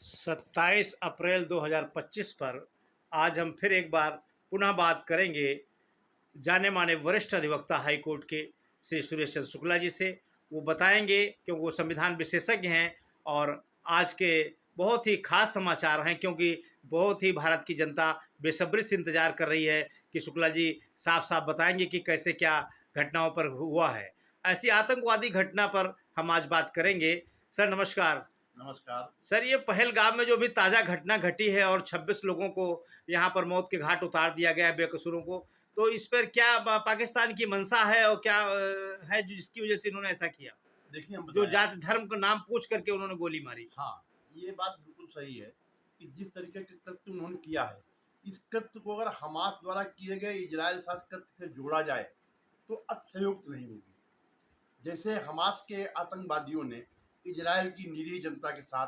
27 अप्रैल 2025 पर आज हम फिर एक बार पुनः बात करेंगे जाने माने वरिष्ठ अधिवक्ता हाई कोर्ट के श्री सुरेश चंद्र शुक्ला जी से। वो बताएंगे क्योंकि वो संविधान विशेषज्ञ हैं और आज के बहुत ही खास समाचार हैं, क्योंकि बहुत ही भारत की जनता बेसब्री से इंतजार कर रही है कि शुक्ला जी साफ साफ बताएंगे कि कैसे क्या घटनाओं पर हुआ है। ऐसी आतंकवादी घटना पर हम आज बात करेंगे। सर नमस्कार। नमस्कार। सर, ये पहलगाम में जो भी ताज़ा घटना घटी है और 26 लोगों को यहाँ पर मौत के घाट उतार दिया गया है, बेकसूरों को, तो इस पर क्या पाकिस्तान की मंशा है और क्या है जो जिसकी वजह से इन्होंने ऐसा किया? देखिए हम जो बताएं जाति धर्म का नाम पूछ करके उन्होंने गोली मारी। हाँ, ये बात बिल्कुल सही है कि जिस तरीके के कृत्य उन्होंने किया है, इस कृत्य को अगर हमास द्वारा किए गए इजराइल साथ कृत्य से जोड़ा जाए तो अतिशयोक्ति नहीं होगी। जैसे हमास के आतंकवादियों ने इजराइल की निरीह जनता के साथ,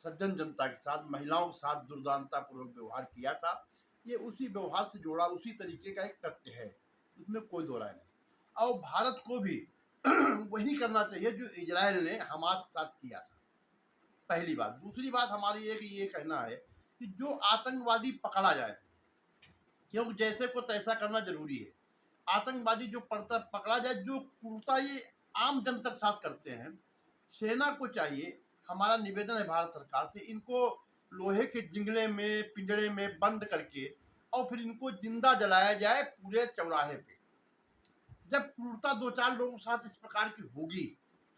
सज्जन जनता के साथ, महिलाओं के साथ दुर्दांतापूर्वक व्यवहार किया था, ये उसी व्यवहार से जोड़ा उसी तरीके का एक कृत्य है, उसमें कोई दो राय नहीं। और भारत को भी वही करना चाहिए जो इजराइल ने हमास के साथ किया था, पहली बात। दूसरी बात हमारी ये कहना है कि जो आतंकवादी पकड़ा जाए, क्योंकि जैसे को तैसा करना जरूरी है। आतंकवादी जो पकड़ा जाए, जो क्रूरता ये आम जनता के साथ करते हैं, सेना को चाहिए, हमारा निवेदन है भारत सरकार से, इनको लोहे के जिंगले में, पिंजड़े में बंद करके और फिर इनको जिंदा जलाया जाए पूरे चौराहे पे। जब क्रूरता दो चार लोगों के साथ इस प्रकार की होगी,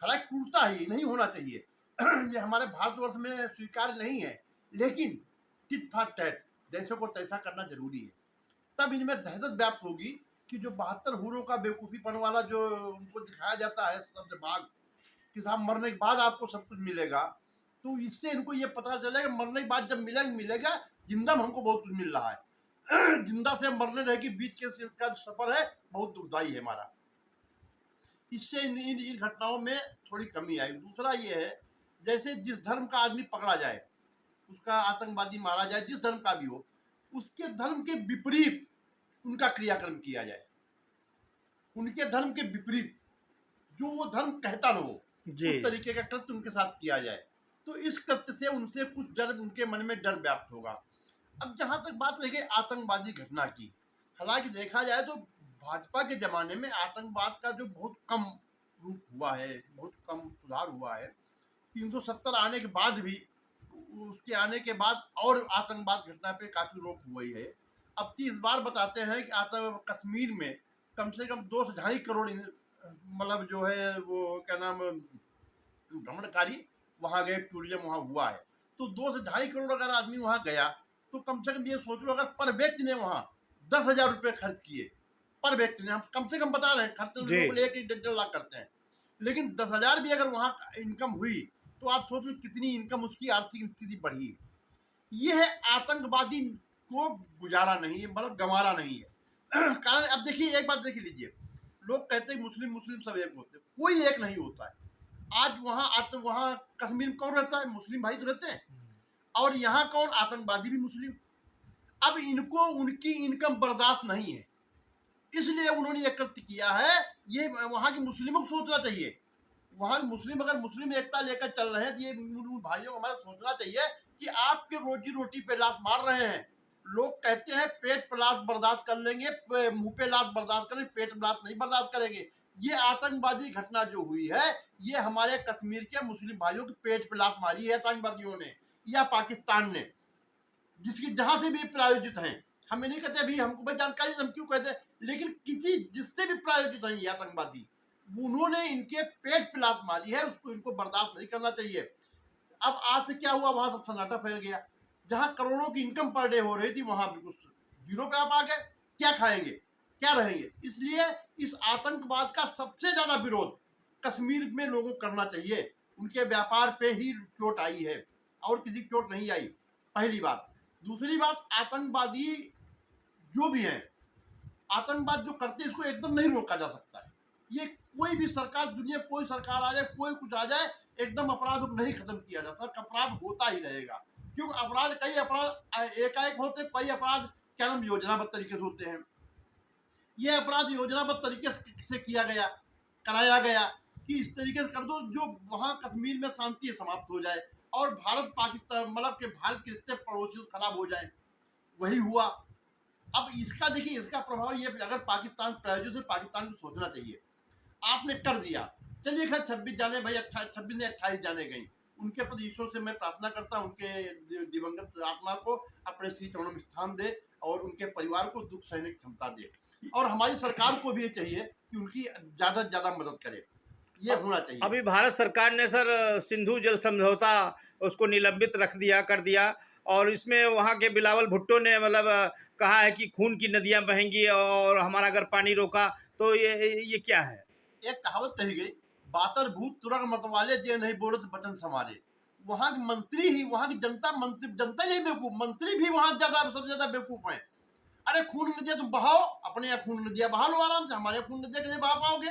हालांकि क्रूरता ही नहीं होना चाहिए ये हमारे भारतवर्ष में स्वीकार नहीं है, लेकिन टिट फॉर टैट, जैसे को तैसा करना जरूरी है। तब इनमें दहशत व्याप्त होगी कि जो 72 हूरों का बेवकूफ़ीपन वाला जो उनको दिखाया जाता है शब्द बाग कि साहब मरने के बाद आपको सब कुछ मिलेगा, तो इससे इनको ये पता चलेगा मरने के बाद जब मिलेगा, जिंदा में हमको बहुत कुछ मिल रहा है जिंदा से मरने रहे के बीच के का सफर है बहुत दुखदाई है हमारा। इससे इन घटनाओं में थोड़ी कमी आई। दूसरा ये है, जैसे जिस धर्म का आदमी पकड़ा जाए, उसका आतंकवादी मारा जाए, जिस धर्म का भी हो, उसके धर्म के विपरीत उनका क्रियाक्रम किया जाए, उनके धर्म के विपरीत जो वो धर्म कहता न हो उस तरीके का कृत्य उनके साथ किया जाए, तो इस कृत्य से उनसे कुछ डर, उनके मन में डर व्याप्त होगा। अब जहां तक बात रही आतंकवादी घटना की, हालांकि देखा जाए तो भाजपा के जमाने में आतंकवाद का जो बहुत कम रूप हुआ है, बहुत कम सुधार हुआ है। 370 आने के बाद भी, उसके आने के बाद और आतंकवाद घटना पे काफी रोक हुई है। अब की इस बार बताते हैं कि कश्मीर में कम से कम 2 से 2.5 करोड़ मतलब जो है वो क्या नाम भ्रमणकारी वहां गए, टूरिज्म वहां हुआ है, तो 2 से 2.5 करोड़ अगर आदमी वहां गया तो कम से कम ये सोच लो, अगर पर व्यक्ति ने वहां 10,000 रुपये खर्च किए, पर व्यक्ति ने, हम कम से कम बता रहे हैं, खर्च तो लोग 1-1.5 लाख करते हैं, लेकिन 10,000 भी अगर वहां इनकम हुई तो आप सोच लो कितनी इनकम, उसकी आर्थिक स्थिति बढ़ी। ये है आतंकवादी को गुजारा नहीं है, मतलब गंवारा नहीं है कारण अब देखिए एक बात देख लीजिए, लोग कहते हैं मुस्लिम मुस्लिम सब एक होते हैं, कोई एक नहीं होता है। आज वहाँ कश्मीर में कौन रहता है? मुस्लिम भाई तो रहते हैं, और यहाँ कौन? आतंकवादी भी मुस्लिम। अब इनको उनकी इनकम बर्दाश्त नहीं है, इसलिए उन्होंने ये कृत्य किया है। ये वहाँ के मुस्लिमों को सोचना चाहिए, वहाँ मुस्लिम अगर मुस्लिम एकता लेकर चल रहे हैं तो ये भाइयों को हमारा सोचना चाहिए कि आपके रोजी रोटी पे लात मार रहे हैं। लोग कहते हैं पेट पे लात बर्दाश्त कर लेंगे, मुंह पे लात बर्दाश्त करेंगे, पेट पे लात नहीं बर्दाश्त करेंगे। ये आतंकवादी घटना जो हुई है, ये हमारे कश्मीर के मुस्लिम भाइयों के पेट पे लात मारी है आतंकवादियों ने या पाकिस्तान ने, जिसकी जहां से भी प्रायोजित हैं। हमें नहीं कहते अभी हमको भाई जानकारी हम क्यों कहते हैं, लेकिन किसी जिससे भी प्रायोजित है ये आतंकवादी, उन्होंने इनके पेट पे लात मारी है, उसको इनको बर्दाश्त नहीं करना चाहिए। अब आज से क्या हुआ, वहां सब सन्नाटा फैल गया। जहां करोड़ों की इनकम पर डे हो रही थी, वहां बिल्कुल जीरो पे आप आ गए। क्या खाएंगे, क्या रहेंगे? इसलिए इस आतंकवाद का सबसे ज्यादा विरोध कश्मीर में लोगों को करना चाहिए। उनके व्यापार पे ही चोट आई है और किसी की चोट नहीं आई, पहली बात। दूसरी बात, आतंकवादी जो भी हैं, आतंकवाद जो करते हैं, इसको एकदम नहीं रोका जा सकता है। ये कोई भी सरकार, दुनिया कोई सरकार आ जाए, कोई कुछ आ जाए, एकदम अपराध को नहीं खत्म किया जाता। अपराध होता ही रहेगा, क्योंकि अपराध, कई अपराध एकाएक होते, कई अपराध क्या नाम योजनाबद्ध तरीके से होते हैं। ये अपराध योजनाबद्ध तरीके से किया गया, कराया गया कि इस तरीके से कर दो जो वहां कश्मीर में शांति समाप्त हो जाए और भारत पाकिस्तान मतलब कि भारत के रिश्ते पड़ोसियों से खराब हो जाए, वही हुआ। अब इसका देखिए, इसका प्रभाव ये, अगर पाकिस्तान प्रायोजित है, पाकिस्तान को सोचना चाहिए। आपने कर दिया, चलिए खैर 26 जाने भाई, 26 ने 28 जाने गई, उनके प्रति ईश्वर से मैं प्रार्थना करता हूँ उनके दिवंगत आत्मा को अपने श्री चरणों में स्थान दे और उनके परिवार को दुख सहने की क्षमता दे। और हमारी सरकार को भी ये चाहिए कि उनकी ज्यादा से ज्यादा मदद करे, ये होना चाहिए। अभी भारत सरकार ने सर सिंधु जल समझौता उसको निलंबित रख दिया, कर दिया, और इसमें वहाँ के बिलावल भुट्टो ने मतलब कहा है कि खून की नदियाँ बहेंगी और हमारा अगर पानी रोका तो ये क्या है? एक कहावत कही गई, बातर भूत तुरंग मतवाले जे नहीं बोलत बचन समारे। वहां के मंत्री ही, वहां की जनता, मंत्री जनता ही बेवकूफ, मंत्री भी वहां ज्यादा, सबसे ज्यादा बेवकूफ है। अरे खून नदियां तुम बहाओ, अपने यहाँ खून नदियां बहा लो आराम से, हमारे खून नदियां कैसे बहा पाओगे?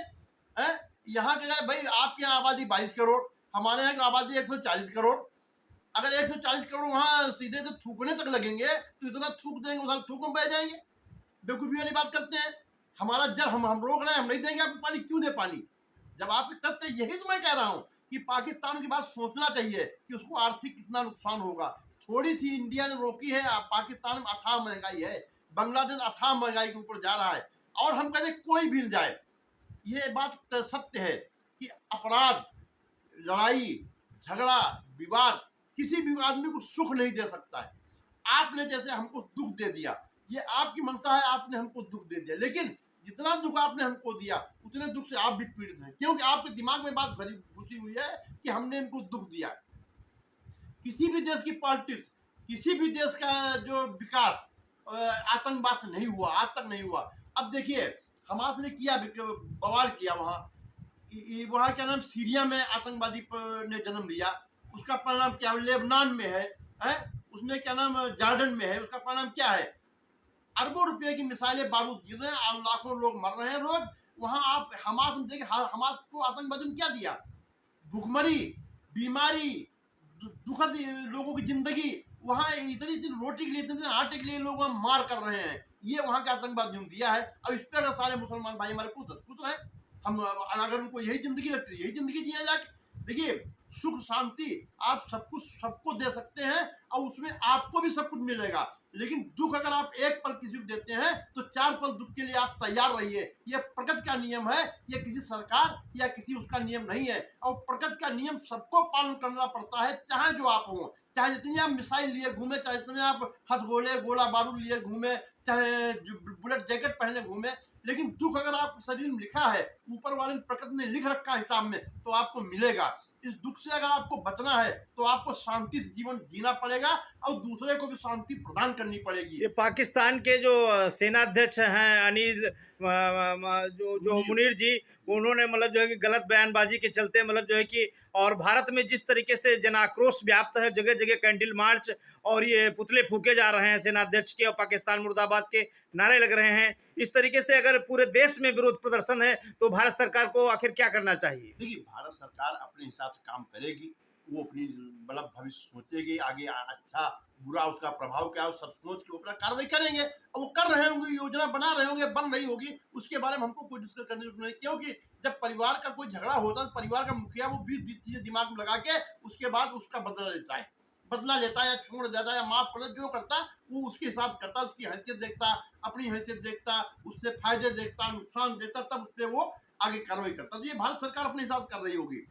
हैं? यहाँ के भाई, आपके यहाँ आबादी 22 करोड़, हमारे यहाँ की आबादी 140 करोड़। अगर 140 करोड़ वहां सीधे से थूकने तक लगेंगे तो इतना थूक देंगे, उधर थूकों बह जाएंगे। बेवकूफी वाली बात करते हैं। हमारा जल हम रोक रहे हैं, हम नहीं देंगे आपको पानी, क्यों दे पानी? जब आपके तथ्य, यही तो मैं कह रहा हूँ कि पाकिस्तान की बात सोचना चाहिए कि उसको आर्थिक कितना नुकसान होगा। थोड़ी सी इंडिया ने रोकी है, पाकिस्तान में अथाह महंगाई है, बांग्लादेश अथाह महंगाई के ऊपर जा रहा है, और हम कहते कोई भी जाए। ये बात सत्य है कि अपराध, लड़ाई झगड़ा, विवाद किसी भी आदमी को सुख नहीं दे सकता है। आपने जैसे हमको दुख दे दिया, ये आपकी मंशा है, आपने हमको दुख दे दिया, लेकिन जितना दुख आपने हमको दिया उतने दुख से आप भी पीड़ित हैं, क्योंकि आपके दिमाग में बात घुसी हुई है कि हमने इनको दुख दिया। किसी भी देश की पॉलिटिक्स, किसी भी देश का जो विकास आतंकवाद से नहीं हुआ, आज तक नहीं हुआ। अब देखिए हमास ने किया, बवाल किया वहाँ क्या नाम, सीरिया में आतंकवादी ने जन्म लिया, उसका परिणाम क्या है? लेबनान में है? उसमें क्या नाम, जॉर्डन में है, उसका परिणाम क्या है? अरबों रुपए की मिसाइलें बारूद गिर रहे हैं, लाखों लोग मर रहे हैं रोज। वहां आप हमास में देखिए, हमास को आतंकवादी ने क्या दिया? भूखमरी, बीमारी, दुखद लोगों की जिंदगी। वहां इतनी रोटी के लिए, इतने आटे के लिए लोग वहां मार कर रहे हैं, ये वहां के आतंकवादियों ने दिया है। और इस पर अगर सारे मुसलमान भाई हमारे खुश रहे, हम अगर उनको यही जिंदगी लगती है, यही जिंदगी जिया जाके। देखिए सुख शांति आप सब कुछ सबको दे सकते हैं और उसमें आपको भी सब कुछ मिलेगा, लेकिन दुख अगर आप एक पल किसी को देते हैं तो 4 पल दुख के लिए आप तैयार रहिए। यह प्रकृति का नियम है, यह किसी सरकार या किसी उसका नियम नहीं है। और प्रकृति का नियम सबको पालन करना पड़ता है, चाहे जो आप हो, चाहे जितनी आप मिसाइल लिए घूमे, चाहे जितने आप हथगोले गोला बारूद लिए घूमे, चाहे बुलेट जैकेट पहने घूमे, लेकिन दुख अगर आपके शरीर में लिखा है, ऊपर वाले प्रकृति ने लिख रखा है हिसाब में, तो आपको मिलेगा। इस दुख से अगर आपको बचना है तो आपको शांति से जीवन जीना पड़ेगा और दूसरे को भी शांति प्रदान करनी पड़ेगी। ये पाकिस्तान के जो सेनाध्यक्ष हैं अनिल जो मुनीर जी, उन्होंने मतलब जो है कि गलत बयानबाजी के चलते मतलब जो है कि, और भारत में जिस तरीके से जनाक्रोश व्याप्त है, जगह जगह कैंडल मार्च और ये पुतले फूके जा रहे हैं सेनाध्यक्ष के और पाकिस्तान मुर्दाबाद के नारे लग रहे हैं, इस तरीके से अगर पूरे देश में विरोध प्रदर्शन है तो भारत सरकार को आखिर क्या करना चाहिए? देखिए भारत सरकार अपने हिसाब से काम करेगी, वो अपनी मतलब भविष्य सोचेगी, आगे अच्छा बुरा उसका प्रभाव क्या है, सब सोच के ऊपर कार्रवाई करेंगे। और वो कर रहे होंगे, योजना बना रहे होंगे, बन रही होगी, उसके बारे में हमको कोई डिस्कस करने की जरूरत नहीं, क्योंकि जब परिवार का कोई झगड़ा होता है, परिवार का मुखिया वो 20 चीजें दिमाग में लगा के उसके बाद उसका बदला लेता है, या छोड़ देता है या माफ कर, जो करता वो उसके हिसाब से करता, उसकी हैसियत देखता, अपनी हैसियत देखता, उससे फायदे देखता, नुकसान देखता, तब उस पर वो आगे कार्रवाई करता। तो ये भारत सरकार अपने हिसाब से कर रही होगी।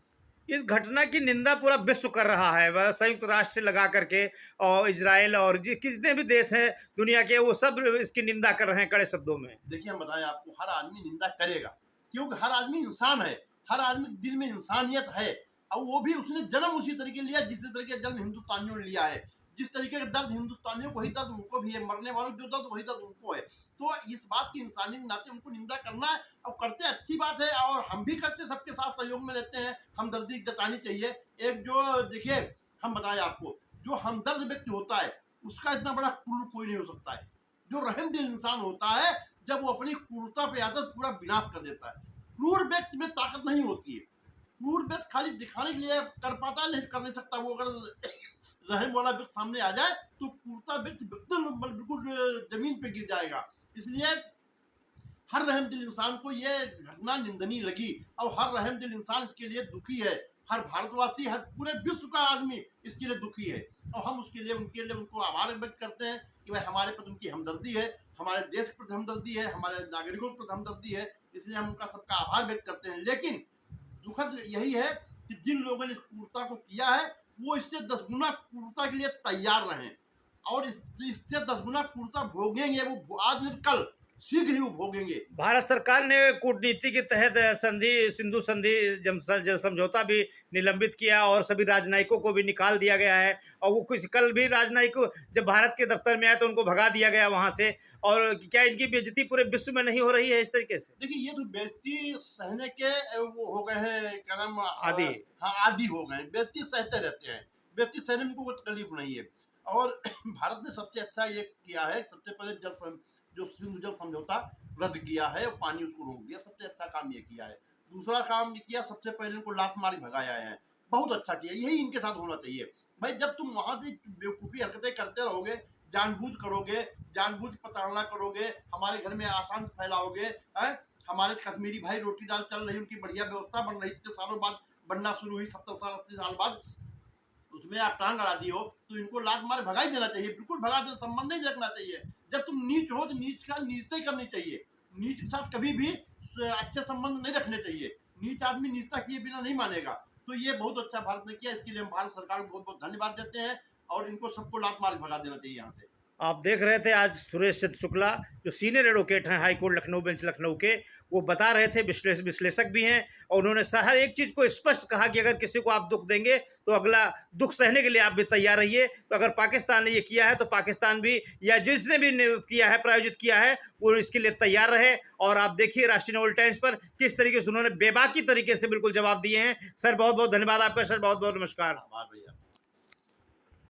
इस घटना की निंदा पूरा विश्व कर रहा है, संयुक्त राष्ट्र से लगा करके, और इजराइल और जितने भी देश हैं दुनिया के, वो सब इसकी निंदा कर रहे हैं कड़े शब्दों में। देखिए हम बताएं आपको, हर आदमी निंदा करेगा, क्योंकि हर आदमी इंसान है, हर आदमी दिल में इंसानियत है, और वो भी उसने जन्म उसी तरीके लिया जिस तरीके जन्म हिंदुस्तानियों ने लिया है। जिस तरीके का दर्द हिंदुस्तानियों को, वही दर्द उनको भी है, मरने वालों को जो दर्द वही दर्द उनको है। तो इस बात की इंसानी के नाते उनको निंदा करना है, और करते अच्छी बात है, और हम भी करते, सबके साथ सहयोग में रहते हैं, हमदर्दी जतानी चाहिए। एक जो देखिए हम बताएं आपको, जो हमदर्द व्यक्ति होता है उसका इतना बड़ा क्रूर कोई नहीं हो सकता है। जो रहमदिल इंसान होता है, जब वो अपनी क्रूरता पे आता है पूरा विनाश कर देता है। क्रूर व्यक्ति में ताकत नहीं होती है, क्रूर व्यक्ति खाली दिखाने के लिए कर पाता है, नहीं कर नहीं सकता। वो अगर रहम वाला व्यक्ति सामने आ जाए तो क्रूरता व्यक्ति बिल्कुल जमीन पे गिर जाएगा। इसलिए हर रहमदिल इंसान को ये घटना निंदनीय लगी, और हर रहमदिल इंसान इसके लिए दुखी है हर भारतवासी, हर पूरे विश्व का आदमी इसके लिए दुखी है, और हम उसके लिए उनको आभार व्यक्त करते हैं कि भाई हमारे प्रति उनकी हमदर्दी है, हमारे देश के प्रति हमदर्दी है, हमारे नागरिकों के प्रति हमदर्दी है, इसलिए हम उनका सबका आभार व्यक्त करते हैं। लेकिन दुखद यही है कि जिन लोगों ने इस क्रूरता को किया है वो इससे 10 गुना क्रूरता के लिए तैयार रहें, और इससे 10 गुना क्रूरता भोगेंगे, वो आज नहीं कल शीघ्र ही वो भोगेंगे। भारत सरकार ने कूटनीति के तहत सिंधु संधि जल समझौता भी निलंबित किया और सभी राजनयिकों को भी निकाल दिया गया है। और वो कुछ कल भी राजनयिक जब भारत के दफ्तर में आए तो उनको भगा दिया गया वहां से। और क्या इनकी बेइज्जती पूरे विश्व में नहीं हो रही है इस तरीके से? देखिए, ये तो बेइज्जती सहने के वो हो गए हैं, क्या नाम, आदि। हाँ, आदि हो गए हैं, बेइज्जती सहते रहते हैं, बेइज्जती सहने में उनको कोई तकलीफ नहीं है। और भारत ने सबसे अच्छा ये किया है, सबसे पहले जो सिंधु जल समझौता रद्द किया है और पानी उसको रोक दिया, सबसे अच्छा काम ये किया है। दूसरा काम ये किया, सबसे पहले इनको लात मार भगाया है, बहुत अच्छा किया, यही इनके साथ होना चाहिए। भाई जब तुम वहां से बेवकूफ़ी हरकतें करते रहोगे, जानबूझ करोगे, जानबूझ प्रताड़ना करोगे, हमारे घर में अशांति फैलाओगे, हमारे कश्मीरी भाई रोटी दाल चल रही, उनकी बढ़िया व्यवस्था बन रही, इतने सालों बाद बनना शुरू हुई, 70 साल 80 साल बाद, उसमें आप टांग अड़ा दी हो, तो इनको लात मार भगा ही देना चाहिए, बिल्कुल भगा देना, संबंध नहीं रखना चाहिए। जब तुम नीच हो तो नीच का नीचता ही करनी चाहिए, नीच के साथ कभी भी अच्छे संबंध नहीं रखने चाहिए, नीच आदमी नीचता किए बिना नहीं मानेगा। तो ये बहुत अच्छा भारत ने किया, इसके लिए हम भारत सरकार को बहुत बहुत धन्यवाद देते हैं, और इनको सबको लात मार भगा देना चाहिए यहाँ से। आप देख रहे थे आज सुरेश चंद्र शुक्ला जो सीनियर एडवोकेट हैं high court Lucknow bench Lucknow के, वो बता रहे थे, विश्लेषक भी हैं, और उन्होंने हर एक चीज़ को स्पष्ट कहा कि अगर किसी को आप दुख देंगे तो अगला दुख सहने के लिए आप भी तैयार रहिए। तो अगर पाकिस्तान ने ये किया है तो पाकिस्तान भी, या जिसने भी किया है, प्रायोजित किया है, वो इसके लिए तैयार रहे। और आप देखिए राष्ट्रीय नोबेल टाइम्स पर किस तरीके से उन्होंने बेबाकी तरीके से बिल्कुल जवाब दिए हैं। सर बहुत बहुत धन्यवाद आपका, सर बहुत बहुत नमस्कार। आभार भैया।